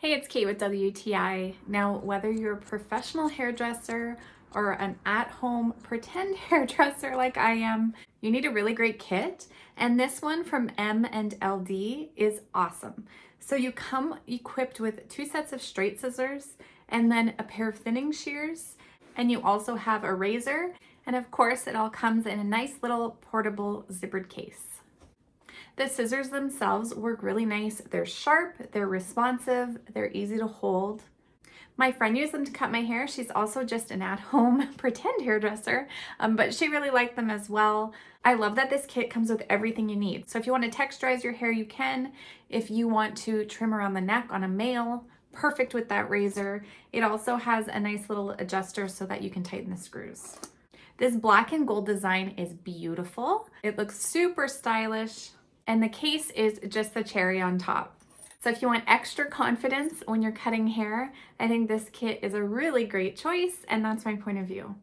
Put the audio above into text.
Hey, it's Kate with WTI. Now, whether you're a professional hairdresser or an at-home pretend hairdresser like I am, you need a really great kit. And this one from M&LD is awesome. So you come equipped with 2 sets of straight scissors and then a pair of thinning shears. And you also have a razor. And of course, it all comes in a nice little portable zippered case. The scissors themselves work really nice. They're sharp, they're responsive, they're easy to hold. My friend used them to cut my hair. She's also just an at-home pretend hairdresser, but she really liked them as well. I love that this kit comes with everything you need. So if you want to texturize your hair, you can. If you want to trim around the neck on a male, perfect with that razor. It also has a nice little adjuster so that you can tighten the screws. This black and gold design is beautiful. It looks super stylish. And the case is just the cherry on top. So if you want extra confidence when you're cutting hair, I think this kit is a really great choice, and that's my point of view.